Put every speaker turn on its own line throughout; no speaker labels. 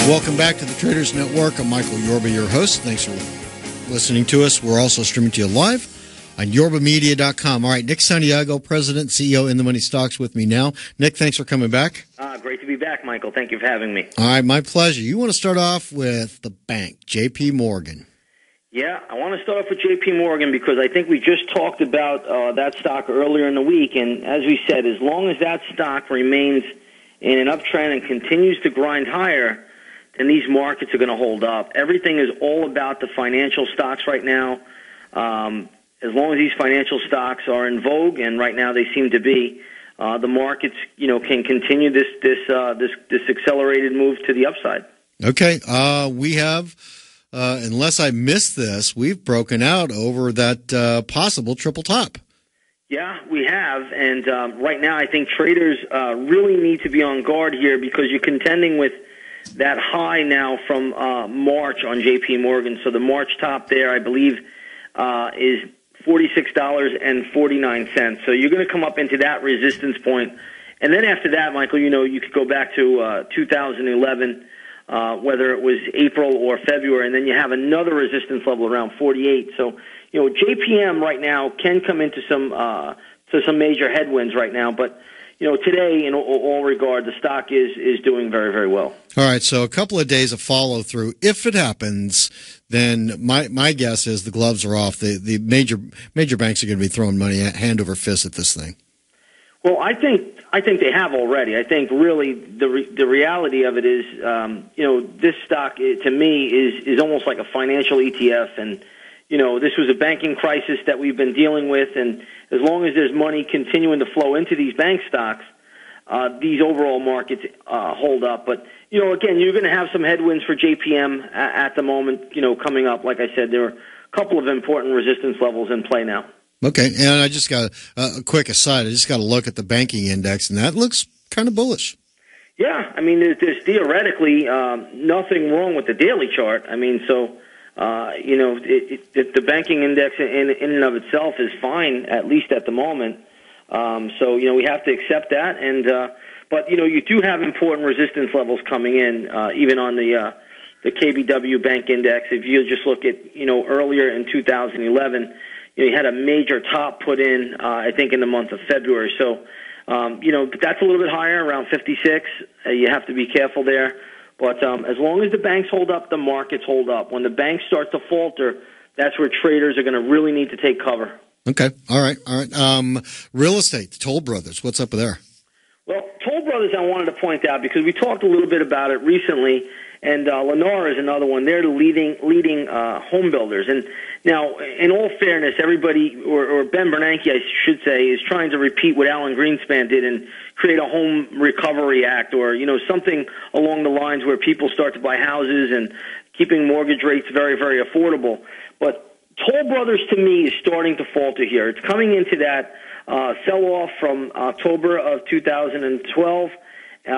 Welcome back to the Traders Network. I'm Michael Yorba, your host. Thanks for listening to us. We're also streaming to you live on yorbamedia.com. All right, Nick Santiago, President, CEO, In the Money Stocks, with me now. Nick, thanks for coming back.
Great to be back, Michael. Thank you for having me.
All right, my pleasure. You want to start off with the bank, J.P. Morgan.
Yeah, I want to start off with J.P. Morgan because I think we just talked about that stock earlier in the week, and as we said, as long as that stock remains in an uptrend and continues to grind higher, then these markets are going to hold up. Everything is all about the financial stocks right now. As long as these financial stocks are in vogue, and right now they seem to be, the markets, can continue this accelerated move to the upside.
Okay, we have, unless I missed this, we've broken out over that possible triple top.
Yeah, we have, and right now I think traders really need to be on guard here because you're contending with that high now from March on J.P. Morgan. So the March top there, I believe, is $46.49. So you're going to come up into that resistance point. And then after that, Michael, you could go back to 2011, whether it was April or February, and then you have another resistance level around 48. So, JPM right now can come into some major headwinds right now, but today, in all regard, the stock is doing very, very well.
All right, so a couple of days of follow-through. If it happens, then my guess is the gloves are off. The major banks are going to be throwing money hand over fist at this thing.
Well, I think they have already. I think really the reality of it is, this stock to me is almost like a financial ETF, and this was a banking crisis that we've been dealing with, and as long as there's money continuing to flow into these bank stocks, these overall markets hold up. But, again, you're going to have some headwinds for JPM at the moment, coming up. Like I said, there are a couple of important resistance levels in play now.
Okay, and I just got a quick aside. I just got to look at the banking index, and that looks kind of bullish.
Yeah, I mean, there's theoretically nothing wrong with the daily chart. I mean, so... the banking index in and of itself is fine, at least at the moment. So we have to accept that. But you do have important resistance levels coming in, even on the KBW Bank Index. If you just look at earlier in 2011, you had a major top put in, I think, in the month of February. So that's a little bit higher, around 56. You have to be careful there. But as long as the banks hold up, the markets hold up. When the banks start to falter, that's where traders are going to really need to take cover.
Okay. All right. Real estate, Toll Brothers, what's up there?
Well, Toll Brothers I wanted to point out because we talked a little bit about it recently, and Lennar is another one. They're the leading home builders. And now, in all fairness, everybody, or Ben Bernanke, I should say, is trying to repeat what Alan Greenspan did and create a home recovery act or, something along the lines where people start to buy houses and keeping mortgage rates very, very affordable. But Toll Brothers, to me, is starting to falter here. It's coming into that sell-off from October of 2012,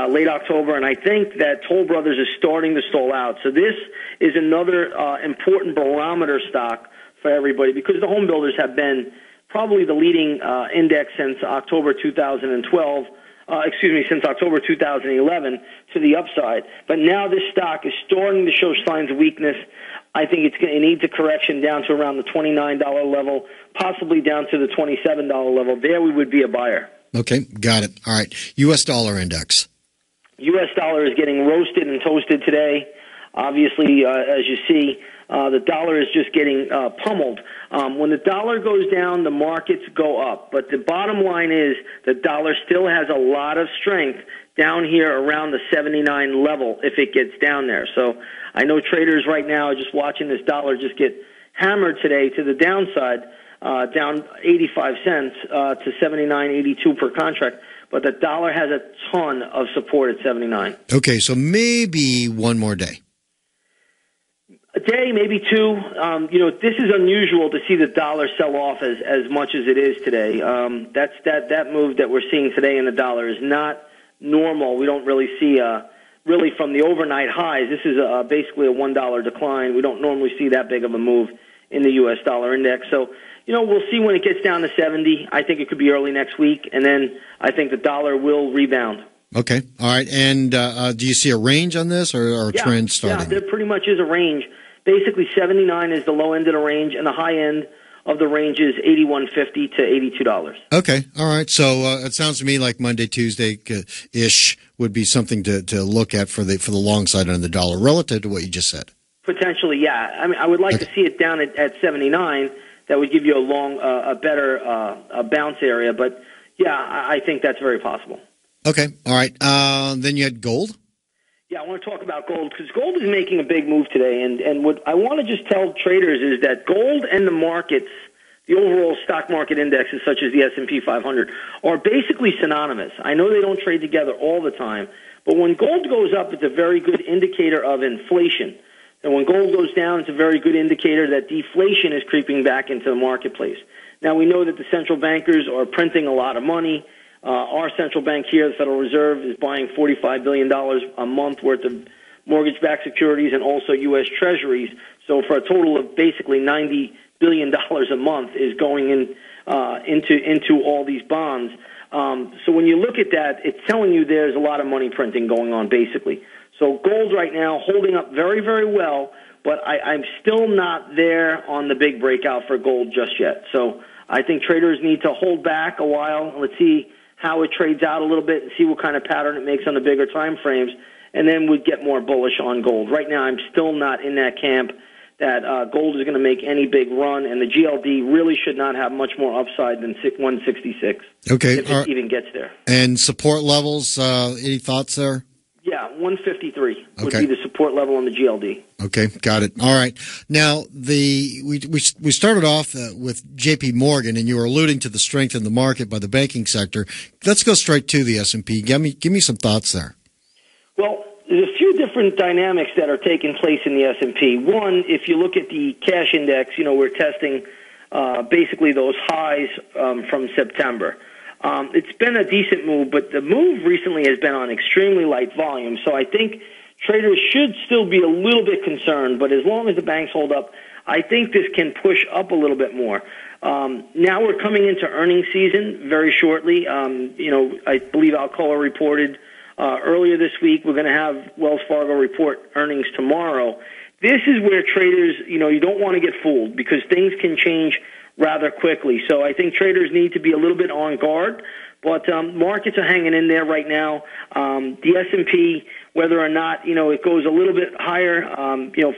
late October, and I think that Toll Brothers is starting to stall out. So this is another important barometer stock for everybody because the home builders have been probably the leading index since October 2012. Since October 2011 to the upside. But now this stock is starting to show signs of weakness. I think it needs a correction down to around the $29 level, possibly down to the $27 level. There we would be a buyer.
Okay, got it. All right. U.S. dollar index.
U.S. dollar is getting roasted and toasted today. Obviously, as you see, the dollar is just getting pummeled. When the dollar goes down, the markets go up. But the bottom line is the dollar still has a lot of strength down here around the 79 level if it gets down there. So I know traders right now are just watching this dollar just get hammered today to the downside, down 85 cents to 79.82 per contract. But the dollar has a ton of support at 79.
Okay, so maybe one more day.
A day, maybe two. This is unusual to see the dollar sell off as much as it is today. That move that we're seeing today in the dollar is not normal. We don't really see really from the overnight highs. This is basically a $1 decline. We don't normally see that big of a move in the U.S. dollar index. So, we'll see when it gets down to 70. I think it could be early next week, and then I think the dollar will rebound.
Okay. All right. And do you see a range on this or a trend starting?
Yeah, there pretty much is a range. Basically, 79 is the low end of the range, and the high end of the range is $81.50 to $82.
Okay. All right. So it sounds to me like Monday, Tuesday ish would be something to look at for the long side on the dollar relative to what you just said.
Potentially, yeah. I mean, I would like to see it down at 79. That would give you a better bounce area. But yeah, I think that's very possible.
Okay. All right. Then you had gold.
Yeah, I want to talk about gold because gold is making a big move today. And what I want to just tell traders is that gold and the markets, the overall stock market indexes such as the S&P 500, are basically synonymous. I know they don't trade together all the time, but when gold goes up, it's a very good indicator of inflation. And when gold goes down, it's a very good indicator that deflation is creeping back into the marketplace. Now, we know that the central bankers are printing a lot of money. Our central bank here, the Federal Reserve, is buying $45 billion a month worth of mortgage-backed securities and also U.S. Treasuries. So for a total of basically $90 billion a month is going into all these bonds. So when you look at that, it's telling you there's a lot of money printing going on, basically. So gold right now holding up very, very well, but I'm still not there on the big breakout for gold just yet. So I think traders need to hold back a while. Let's see how it trades out a little bit and see what kind of pattern it makes on the bigger time frames, and then we'd get more bullish on gold. Right now, I'm still not in that camp that gold is going to make any big run, and the GLD really should not have much more upside than 166.
Okay,
if it even gets there.
And support levels, any thoughts there?
Yeah, 153 would be the support level on the GLD.
Okay, got it. All right. Now, we started off with J.P. Morgan, and you were alluding to the strength in the market by the banking sector. Let's go straight to the S&P. Give me some thoughts there.
Well, there's a few different dynamics that are taking place in the S&P. One, if you look at the cash index, we're testing basically those highs from September. It's been a decent move, but the move recently has been on extremely light volume. So I think traders should still be a little bit concerned, but as long as the banks hold up, I think this can push up a little bit more. Now we're coming into earnings season very shortly. I believe Alcoa reported earlier this week. We're going to have Wells Fargo report earnings tomorrow. This is where traders, you don't want to get fooled because things can change rather quickly. So I think traders need to be a little bit on guard, but markets are hanging in there right now. The S&P, whether or not, it goes a little bit higher,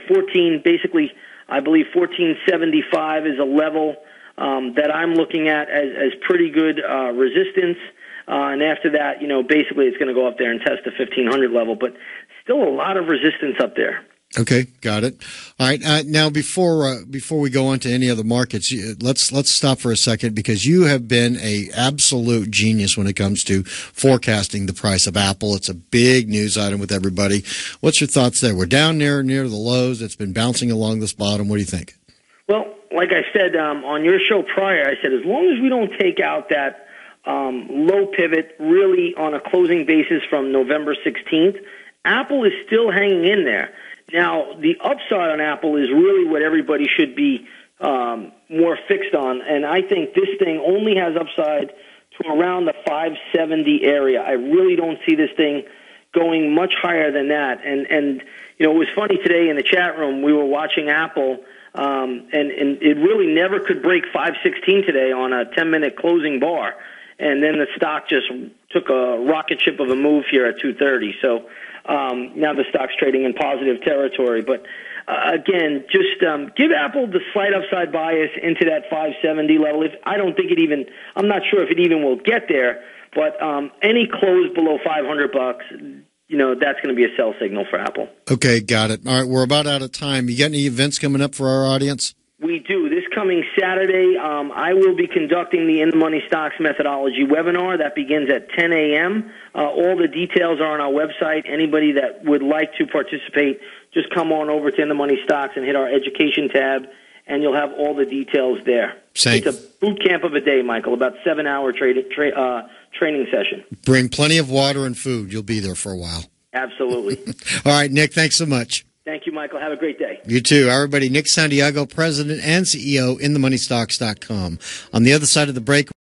14, basically, I believe 1475 is a level that I'm looking at as pretty good resistance. And after that, basically it's going to go up there and test the 1500 level, but still a lot of resistance up there.
Okay, got it. All right. Now, before we go on to any other markets, let's stop for a second because you have been a absolute genius when it comes to forecasting the price of Apple. It's a big news item with everybody. What's your thoughts there? We're down near the lows. It's been bouncing along this bottom. What do you think?
Well, like I said on your show prior, I said as long as we don't take out that low pivot really on a closing basis from November 16th, Apple is still hanging in there. Now, the upside on Apple is really what everybody should be more fixed on, and I think this thing only has upside to around the 570 area. I really don't see this thing going much higher than that. And it was funny today in the chat room, we were watching Apple, and it really never could break 516 today on a 10-minute closing bar. And then the stock just took a rocket ship of a move here at 230. So now the stock's trading in positive territory. But again, just give Apple the slight upside bias into that 570 level. I'm not sure if it even will get there. But any close below $500, that's going to be a sell signal for Apple.
Okay, got it. All right, we're about out of time. You got any events coming up for our audience?
We do. This coming Saturday, I will be conducting the In the Money Stocks Methodology webinar. That begins at 10 a.m. All the details are on our website. Anybody that would like to participate, just come on over to In the Money Stocks and hit our education tab, and you'll have all the details there. It's a boot camp of a day, Michael, about 7-hour training session.
Bring plenty of water and food. You'll be there for a while.
Absolutely.
All right, Nick, thanks so much.
Thank you, Michael. Have a great day.
You too. Everybody, Nick Santiago, President and CEO, InTheMoneyStocks.com. On the other side of the break,